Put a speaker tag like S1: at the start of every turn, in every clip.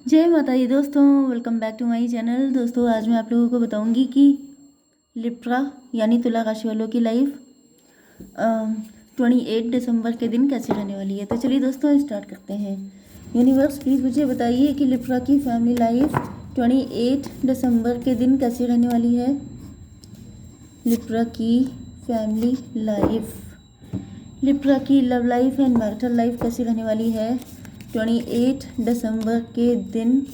S1: जय माता दी दोस्तों, welcome back to my channel. दोस्तों आज मैं आप लोगों को बताऊंगी कि लिब्रा यानी तुला राशि वालों की लाइफ 28 दिसंबर के दिन कैसे रहने वाली है। तो चलिए दोस्तों स्टार्ट करते हैं। यूनिवर्स प्लीज़ मुझे बताइए कि लिब्रा की फैमिली लाइफ 28 दिसंबर के दिन कैसी रहने वाली है। लिब्रा की फैमिली लाइफ, लिब्रा की love life and marital life कैसी रहने वाली है 28 दिसंबर के दिन।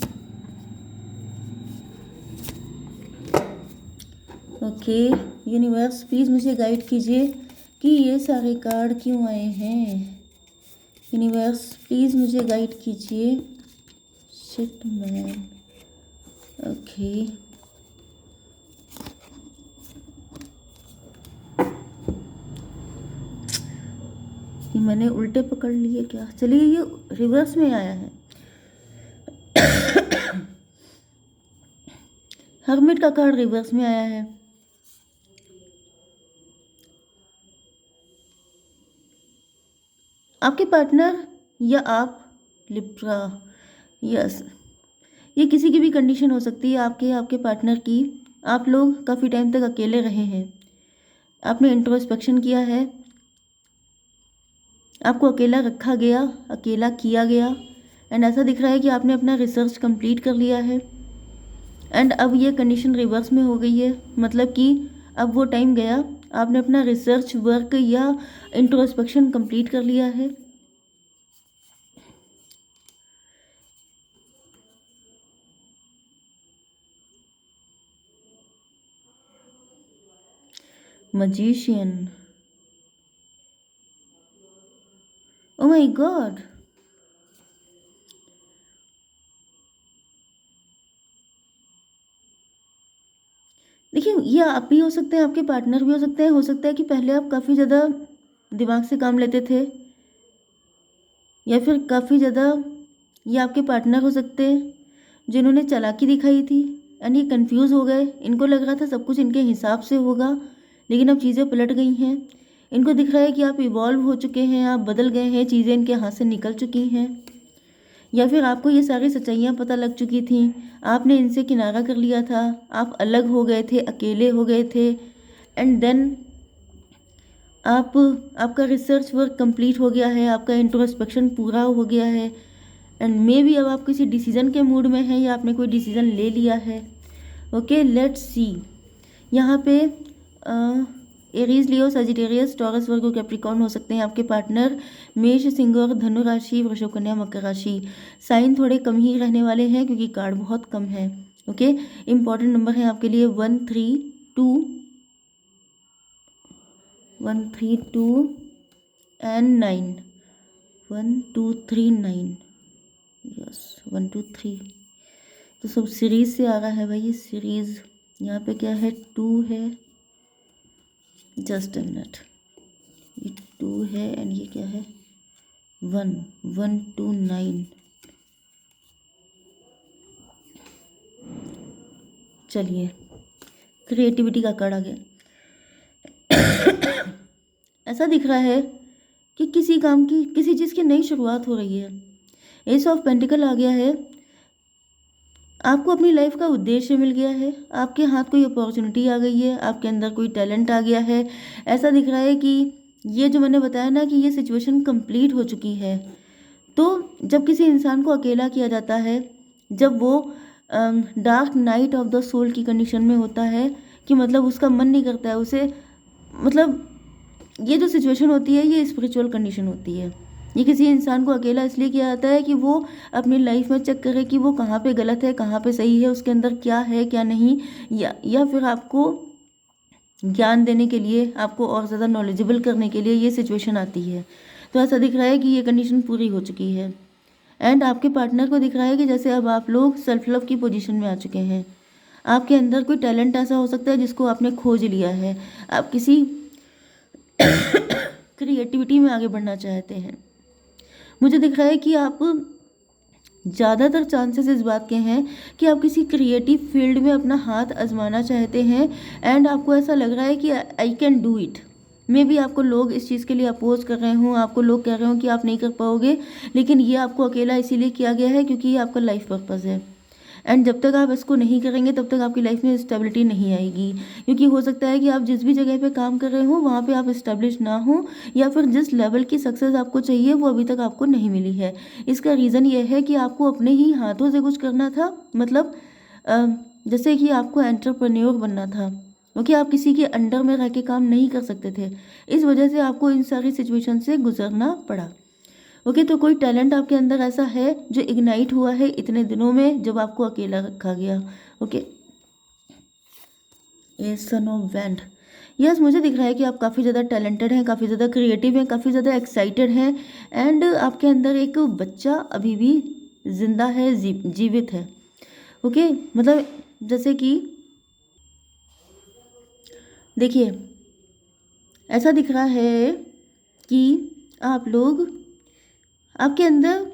S1: ओके यूनिवर्स प्लीज़ मुझे गाइड कीजिए कि ये सारे कार्ड क्यों आए हैं। यूनिवर्स प्लीज़ मुझे गाइड कीजिए। Shit man. ओके ये मैंने उल्टे पकड़ लिए क्या। चलिए ये रिवर्स में आया है। हर्मिट का कार्ड रिवर्स में आया है। आपके पार्टनर या आप लिब्रा, यस ये किसी की भी कंडीशन हो सकती है, आपके पार्टनर की। आप लोग काफ़ी टाइम तक अकेले रहे हैं, आपने इंट्रोस्पेक्शन किया है, आपको अकेला रखा गया, अकेला किया गया एंड ऐसा दिख रहा है कि आपने अपना रिसर्च कंप्लीट कर लिया है एंड अब ये कंडीशन रिवर्स में हो गई है। मतलब कि अब वो टाइम गया, आपने अपना रिसर्च वर्क या इंट्रोस्पेक्शन कंप्लीट कर लिया है। मजीशियन, ओ माय गॉड। देखिए ये आप भी हो सकते हैं, आपके पार्टनर भी हो सकते हैं। हो सकता है कि पहले आप काफ़ी ज़्यादा दिमाग से काम लेते थे या फिर काफ़ी ज़्यादा, ये आपके पार्टनर हो सकते हैं जिन्होंने चालाकी दिखाई थी एंड ये कंफ्यूज हो गए। इनको लग रहा था सब कुछ इनके हिसाब से होगा, लेकिन अब चीज़ें पलट गई हैं। इनको दिख रहा है कि आप इवॉल्व हो चुके हैं, आप बदल गए हैं, चीज़ें इनके हाथ से निकल चुकी हैं या फिर आपको ये सारी सच्चाइयाँ पता लग चुकी थी। आपने इनसे किनारा कर लिया था, आप अलग हो गए थे, अकेले हो गए थे एंड देन आपका रिसर्च वर्क कंप्लीट हो गया है, आपका इंट्रोस्पेक्शन पूरा हो गया है एंड मे बी अब आप किसी डिसीज़न के मूड में हैं या आपने कोई डिसीज़न ले लिया है। Okay let's see. यहाँ पे एरीज, लियो, सजिटेरियस, टॉरस, वर्गो, कैप्रिकॉर्न हो सकते हैं आपके पार्टनर। मेष, सिंह और धनु राशि, वृषभ, कन्या, मकर राशि। साइन थोड़े कम ही रहने वाले हैं क्योंकि कार्ड बहुत कम है। ओके इंपॉर्टेंट नंबर है आपके लिए 132 एंड 9, 1 2 3 9, यस 1 2 3। तो सब सीरीज से आ रहा है भाई, ये सीरीज। यहाँ पे क्या है, 2 है, जस्ट अ मिनट, ये 2 है एंड ये क्या है, 1 1 2 9। चलिए क्रिएटिविटी का कार्ड आ गया। ऐसा दिख रहा है कि किसी काम की, किसी चीज़ की नई शुरुआत हो रही है। एस ऑफ पेंटिकल आ गया है। आपको अपनी लाइफ का उद्देश्य मिल गया है, आपके हाथ कोई अपॉर्चुनिटी आ गई है, आपके अंदर कोई टैलेंट आ गया है। ऐसा दिख रहा है कि ये जो मैंने बताया ना कि ये सिचुएशन कंप्लीट हो चुकी है। तो जब किसी इंसान को अकेला किया जाता है, जब वो dark night of the soul की कंडीशन में होता है कि मतलब उसका मन नहीं करता है उसे, मतलब ये जो सिचुएशन होती है ये स्पिरिचुअल कंडीशन होती है। ये किसी इंसान को अकेला इसलिए किया जाता है कि वो अपनी लाइफ में चेक करे कि वो कहाँ पे गलत है, कहाँ पे सही है, उसके अंदर क्या है क्या नहीं, या फिर आपको ज्ञान देने के लिए, आपको और ज़्यादा नॉलेजेबल करने के लिए ये सिचुएशन आती है। तो ऐसा दिख रहा है कि ये कंडीशन पूरी हो चुकी है एंड आपके पार्टनर को दिख रहा है कि जैसे अब आप लोग सेल्फ लव की पोजीशन में आ चुके हैं। आपके अंदर कोई टैलेंट ऐसा हो सकता है जिसको आपने खोज लिया है, आप किसी क्रिएटिविटी में आगे बढ़ना चाहते हैं। मुझे दिख रहा है कि आप, ज़्यादातर चांसेस इस बात के हैं कि आप किसी क्रिएटिव फील्ड में अपना हाथ आजमाना चाहते हैं एंड आपको ऐसा लग रहा है कि आई कैन डू इट, मे भी आपको लोग इस चीज़ के लिए अपोज कर रहे हों, आपको लोग कह रहे हों कि आप नहीं कर पाओगे, लेकिन ये आपको अकेला इसीलिए किया गया है क्योंकि ये आपका लाइफ पर्पज़ है। एंड जब तक आप इसको नहीं करेंगे तब तक आपकी लाइफ में स्टेबिलिटी नहीं आएगी, क्योंकि हो सकता है कि आप जिस भी जगह पे काम कर रहे हो वहाँ पे आप इस्टेब्लिश ना हो, या फिर जिस लेवल की सक्सेस आपको चाहिए वो अभी तक आपको नहीं मिली है। इसका रीज़न ये है कि आपको अपने ही हाथों से कुछ करना था, मतलब जैसे कि आपको एंटरप्रेन्योर बनना था, क्योंकि आप किसी के अंडर में रह के काम नहीं कर सकते थे। इस वजह से आपको इन सारी सिचुएशन से गुजरना पड़ा। ओके, तो कोई टैलेंट आपके अंदर ऐसा है जो इग्नाइट हुआ है इतने दिनों में जब आपको अकेला रखा गया। Okay, A son of wand, yes मुझे दिख रहा है कि आप काफ़ी ज़्यादा टैलेंटेड हैं, काफ़ी ज़्यादा क्रिएटिव हैं, काफ़ी ज़्यादा एक्साइटेड हैं, एंड आपके अंदर एक बच्चा अभी भी जिंदा है, जीवित है। ओके, मतलब जैसे कि देखिए, ऐसा दिख रहा है कि आप लोग, आपके अंदर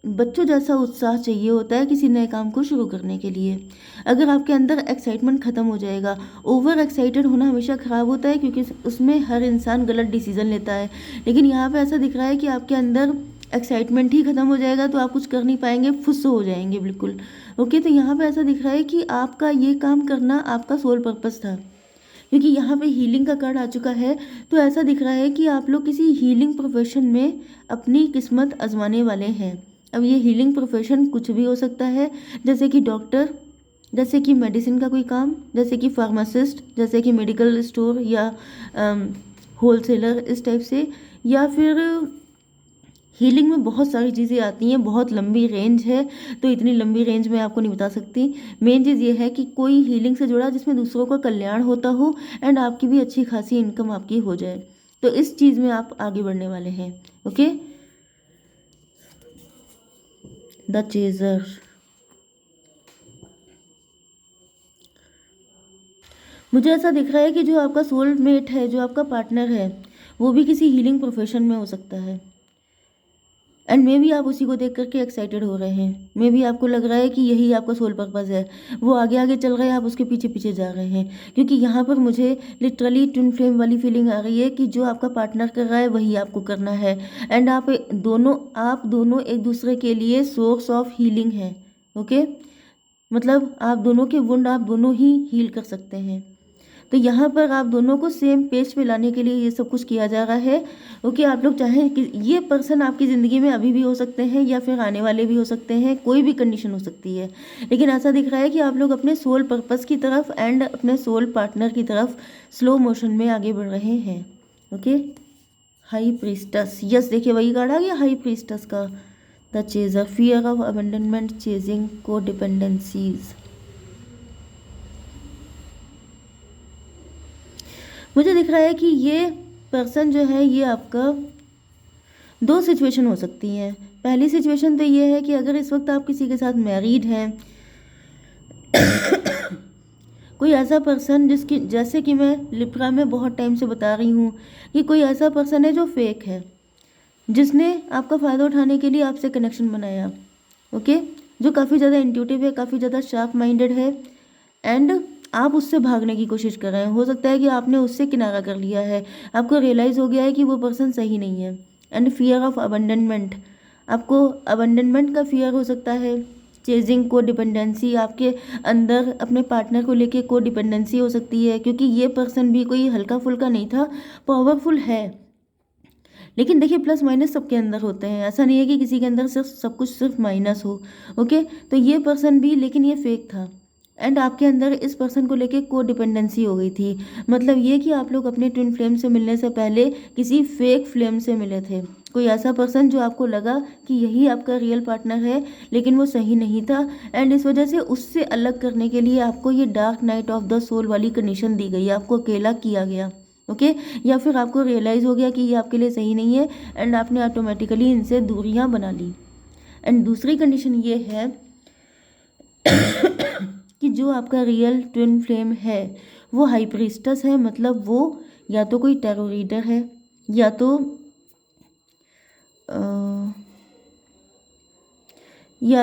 S1: बच्चों जैसा उत्साह चाहिए होता है किसी नए काम को शुरू करने के लिए। अगर आपके अंदर एक्साइटमेंट ख़त्म हो जाएगा, ओवर एक्साइटेड होना हमेशा ख़राब होता है क्योंकि उसमें हर इंसान गलत डिसीजन लेता है, लेकिन यहाँ पे ऐसा दिख रहा है कि आपके अंदर एक्साइटमेंट ही ख़त्म हो जाएगा तो आप कुछ कर नहीं पाएंगे, फुस्स हो जाएंगे बिल्कुल। ओके, तो यहाँ पे ऐसा दिख रहा है कि आपका ये काम करना आपका सोल पर्पस था, क्योंकि यहाँ पे हीलिंग का कार्ड आ चुका है। तो ऐसा दिख रहा है कि आप लोग किसी हीलिंग प्रोफेशन में अपनी किस्मत आजमाने वाले हैं। अब ये हीलिंग प्रोफेशन कुछ भी हो सकता है, जैसे कि डॉक्टर, जैसे कि मेडिसिन का कोई काम, जैसे कि फार्मासिस्ट, जैसे कि मेडिकल स्टोर या होलसेलर इस टाइप से, या फिर हीलिंग में बहुत सारी चीज़ें आती हैं, बहुत लंबी रेंज है, तो इतनी लंबी रेंज में आपको नहीं बता सकती। मेन चीज़ ये है कि कोई हीलिंग से जुड़ा जिसमें दूसरों का कल्याण होता हो एंड आपकी भी अच्छी खासी इनकम आपकी हो जाए, तो इस चीज़ में आप आगे बढ़ने वाले हैं। ओके, द चेजर, मुझे ऐसा दिख रहा है कि जो आपका सोलमेट है, जो आपका पार्टनर है, वो भी किसी हीलिंग प्रोफेशन में हो सकता है, एंड मे भी आप उसी को देख करके एक्साइटेड हो रहे हैं। मे भी आपको लग रहा है कि यही आपका सोल पर्पस है, वो आगे आगे चल रहे हैं, आप उसके पीछे पीछे जा रहे हैं, क्योंकि यहाँ पर मुझे लिटरली ट्विन फ्लेम वाली फीलिंग आ रही है कि जो आपका पार्टनर कर रहा है वही आपको करना है, एंड आप दोनों एक दूसरे के लिए सोर्स ऑफ हीलिंग हैं। ओके, मतलब आप दोनों के वुंड आप दोनों ही हील कर सकते हैं। तो यहाँ पर आप दोनों को सेम पेज पे लाने के लिए ये सब कुछ किया जा रहा है। ओके, आप लोग चाहें कि ये पर्सन आपकी ज़िंदगी में अभी भी हो सकते हैं या फिर आने वाले भी हो सकते हैं, कोई भी कंडीशन हो सकती है, लेकिन ऐसा दिख रहा है कि आप लोग अपने सोल पर्पस की तरफ एंड अपने सोल पार्टनर की तरफ स्लो मोशन में आगे बढ़ रहे हैं। ओके, हाई प्रीस्टस, यस देखिए वही कार्ड आ गया हाई प्रीस्टस का, the chaser, fear of abandonment, chasing codependencies. मुझे दिख रहा है कि ये पर्सन जो है ये आपका, दो सिचुएशन हो सकती हैं। पहली सिचुएशन तो ये है कि अगर इस वक्त आप किसी के साथ मैरिड हैं, कोई ऐसा पर्सन जिसकी, जैसे कि मैं लिप्रा में बहुत टाइम से बता रही हूँ कि कोई ऐसा पर्सन है जो फेक है, जिसने आपका फ़ायदा उठाने के लिए आपसे कनेक्शन बनाया। ओके, जो काफ़ी ज़्यादा इंट्यूटिव है, काफ़ी ज़्यादा शार्प माइंडेड है, एंड आप उससे भागने की कोशिश कर रहे हैं। हो सकता है कि आपने उससे किनारा कर लिया है, आपको रियलाइज़ हो गया है कि वो पर्सन सही नहीं है। एंड फियर ऑफ अबंडनमेंट, आपको अबंडनमेंट का फियर हो सकता है। चेजिंग को डिपेंडेंसी, आपके अंदर अपने पार्टनर को लेके को डिपेंडेंसी हो सकती है, क्योंकि ये पर्सन भी कोई हल्का फुल्का नहीं था, पावरफुल है। लेकिन देखिए प्लस माइनस सबके अंदर होते हैं, ऐसा नहीं है कि किसी के अंदर सिर्फ सब कुछ सिर्फ माइनस हो। ओके, तो ये पर्सन भी, लेकिन ये फेक था, एंड आपके अंदर इस पर्सन को लेके को डिपेंडेंसी हो गई थी। मतलब ये कि आप लोग अपने ट्विन फ्लेम से मिलने से पहले किसी फेक फ्लेम से मिले थे, कोई ऐसा पर्सन जो आपको लगा कि यही आपका रियल पार्टनर है, लेकिन वो सही नहीं था, एंड इस वजह से उससे अलग करने के लिए आपको ये dark night of the soul वाली कंडीशन दी गई, आपको अकेला किया गया। ओके, या फिर आपको रियलाइज़ हो गया कि ये आपके लिए सही नहीं है, एंड आपने ऑटोमेटिकली इनसे दूरियां बना ली। एंड दूसरी कंडीशन ये है कि जो आपका रियल ट्विन फ्लेम है वो हाई प्रीस्टस है, मतलब वो या तो कोई टैरो रीडर है, या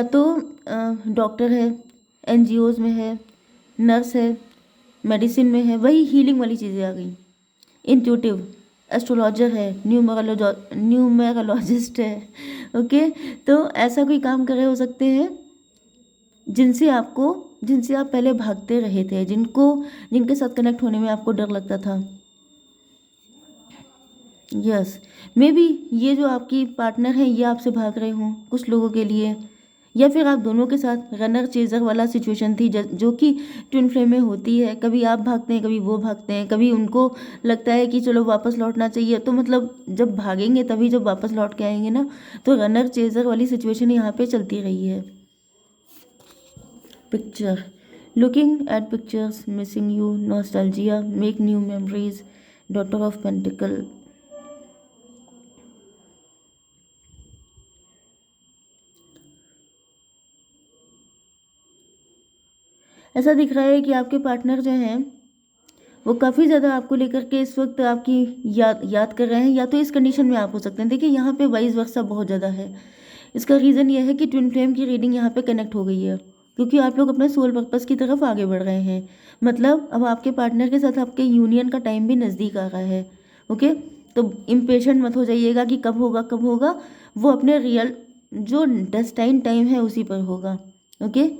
S1: तो डॉक्टर है, एनजीओज में है, नर्स है, मेडिसिन में है, वही हीलिंग वाली चीज़ें आ गई, इंट्यूटिव। एस्ट्रोलॉजर है, न्यूमेरोलॉजिस्ट है, ओके। तो ऐसा कोई काम कर रहे हो सकते हैं जिनसे आप पहले भागते रहे थे, जिनके साथ कनेक्ट होने में आपको डर लगता था। यस, मे बी ये जो आपकी पार्टनर है ये आपसे भाग रहे हों कुछ लोगों के लिए, या फिर आप दोनों के साथ रनर चेजर वाला सिचुएशन थी जो कि ट्विन फ्लेम में होती है। कभी आप भागते हैं, कभी वो भागते हैं, कभी उनको लगता है कि चलो वापस लौटना चाहिए, तो मतलब जब भागेंगे तभी जब वापस लौट के आएंगे ना। तो रनर चेजर वाली सिचुएशन यहाँ पे चलती रही है। Picture, looking at pictures, missing you, nostalgia, make new memories, daughter of pentacle. ऐसा दिख रहा है कि आपके पार्टनर जो हैं वो काफ़ी ज़्यादा आपको लेकर के इस वक्त आपकी याद कर रहे हैं, या तो इस कंडीशन में आप हो सकते हैं। देखिए यहाँ पे वाइस वर्सा बहुत ज़्यादा है। इसका रीज़न ये है कि ट्विन फ्लेम की रीडिंग यहाँ पे कनेक्ट हो गई है, क्योंकि आप लोग अपने सोल पर्पस की तरफ आगे बढ़ रहे हैं। मतलब अब आपके पार्टनर के साथ आपके यूनियन का टाइम भी नज़दीक आ रहा है, ओके। तो इम्पेशेंट मत हो जाइएगा कि कब होगा कब होगा, वो अपने रियल जो डेस्टाइन टाइम है उसी पर होगा, ओके।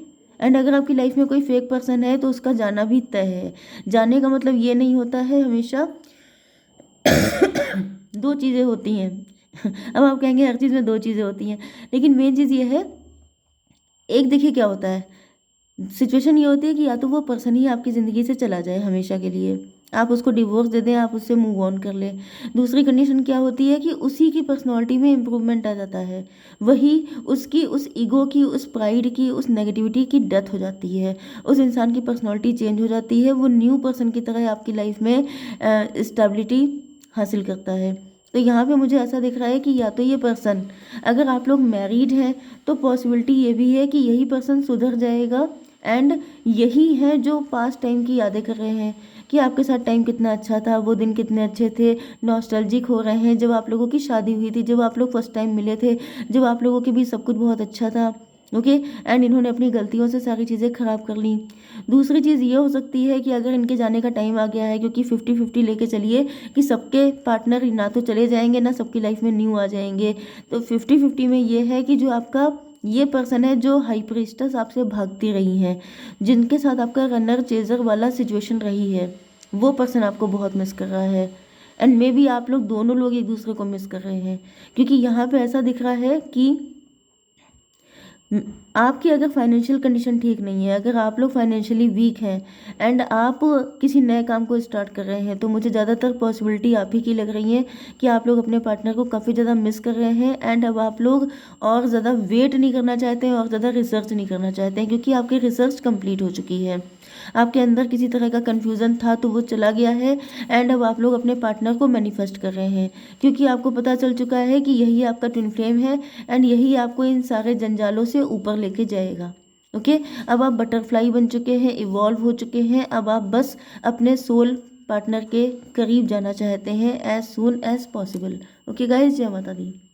S1: एंड अगर आपकी लाइफ में कोई फेक पर्सन है तो उसका जाना भी तय है। जाने का मतलब ये नहीं होता है हमेशा दो चीज़ें होती हैं अब आप कहेंगे हर चीज़ में दो चीज़ें होती हैं, लेकिन मेन चीज़ ये है, एक देखिए क्या होता है, सिचुएशन ये होती है कि या तो वो पर्सन ही आपकी ज़िंदगी से चला जाए हमेशा के लिए, आप उसको डिवोर्स दे दें, आप उससे मूव ऑन कर लें। दूसरी कंडीशन क्या होती है कि उसी की पर्सनालिटी में इम्प्रूवमेंट आ जाता है, वही उसकी उस ईगो की, उस प्राइड की, उस नेगेटिविटी की डेथ हो जाती है, उस इंसान की पर्सनालिटी चेंज हो जाती है, वो न्यू पर्सन की तरह आपकी लाइफ में स्टेबिलिटी हासिल करता है। तो यहाँ पे मुझे ऐसा दिख रहा है कि या तो ये पर्सन, अगर आप लोग मैरिड हैं तो पॉसिबिलिटी ये भी है कि यही पर्सन सुधर जाएगा, एंड यही है जो पास्ट टाइम की यादें कर रहे हैं कि आपके साथ टाइम कितना अच्छा था, वो दिन कितने अच्छे थे, नॉस्टैल्जिक हो रहे हैं जब आप लोगों की शादी हुई थी, जब आप लोग फर्स्ट टाइम मिले थे, जब आप लोगों के बीच सब कुछ बहुत अच्छा था, ओके। एंड इन्होंने अपनी गलतियों से सारी चीज़ें ख़राब कर ली। दूसरी चीज़ ये हो सकती है कि अगर इनके जाने का टाइम आ गया है, क्योंकि 50-50 लेके चलिए कि सबके पार्टनर ना तो चले जाएंगे ना सबकी लाइफ में न्यू आ जाएंगे, तो 50-50 में ये है कि जो आपका ये पर्सन है जो हाई प्रीस्टेस आपसे भागती रही हैं, जिनके साथ आपका रनर चेजर वाला सिचुएशन रही है, वो पर्सन आपको बहुत मिस कर रहा है। एंड मे बी आप लोग दोनों लोग एक दूसरे को मिस कर रहे हैं, क्योंकि यहाँ पे ऐसा दिख रहा है कि आपकी अगर फाइनेंशियल कंडीशन ठीक नहीं है, अगर आप लोग फाइनेंशियली वीक हैं एंड आप किसी नए काम को स्टार्ट कर रहे हैं, तो मुझे ज़्यादातर पॉसिबिलिटी आप ही की लग रही है कि आप लोग अपने पार्टनर को काफ़ी ज़्यादा मिस कर रहे हैं। एंड अब आप लोग और ज़्यादा वेट नहीं करना चाहते हैं और ज़्यादा रिसर्च नहीं करना चाहते हैं, क्योंकि आपकी रिसर्च कंप्लीट हो चुकी है। आपके अंदर किसी तरह का कन्फ्यूज़न था तो वो चला गया है, एंड अब आप लोग अपने पार्टनर को मैनिफेस्ट कर रहे हैं, क्योंकि आपको पता चल चुका है कि यही आपका ट्विन फ्लेम है एंड यही आपको इन सारे जंजालों से ऊपर लेके जाएगा, ओके। अब आप बटरफ्लाई बन चुके हैं, इवॉल्व हो चुके हैं, अब आप बस अपने सोल पार्टनर के करीब जाना चाहते हैं as soon as possible, okay guys. जय माता दी।